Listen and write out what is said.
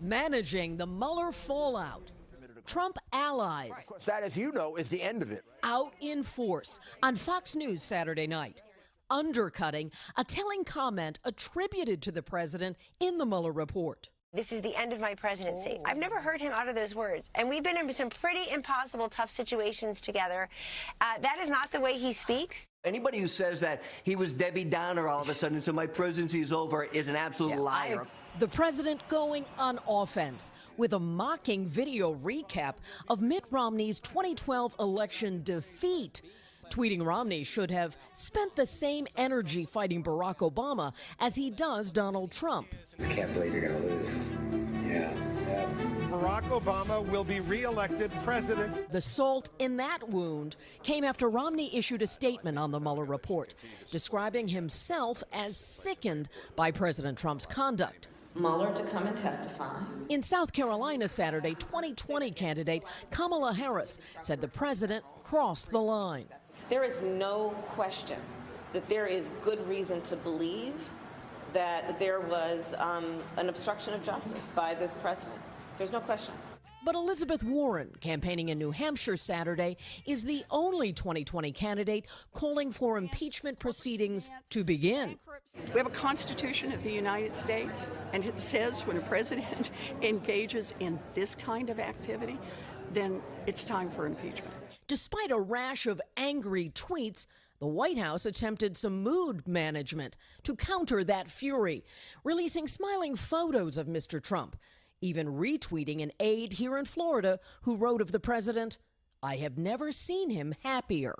managing the Mueller fallout. Trump allies, That, as you know, is the end of it. Out in force on Fox News Saturday night, undercutting a telling comment attributed to the president in the Mueller report. This is the end of my presidency. I've never heard him utter those words. And we've been in some pretty impossible, tough situations together. That is not the way he speaks. Anybody who says that he was Debbie Downer all of a sudden, so my presidency is over, is an absolute liar. The president going on offense with a mocking video recap of Mitt Romney's 2012 election defeat, tweeting Romney should have spent the same energy fighting Barack Obama as he does Donald Trump. I can't believe you're going to lose. Yeah. Barack Obama will be re-elected president. The salt in that wound came after Romney issued a statement on the Mueller report, describing himself as sickened by President Trump's conduct. Mueller to come and testify. In South Carolina Saturday, 2020 candidate Kamala Harris said the president crossed the line. There is no question that there is good reason to believe that there was an obstruction of justice by this president. There's no question. But Elizabeth Warren, campaigning in New Hampshire Saturday, is the only 2020 candidate calling for impeachment proceedings to begin. We have a Constitution of the United States, and it says when a president engages in this kind of activity, then it's time for impeachment. Despite a rash of angry tweets, the White House attempted some mood management to counter that fury, releasing smiling photos of Mr. Trump, even retweeting an aide here in Florida who wrote of the president, "I have never seen him happier."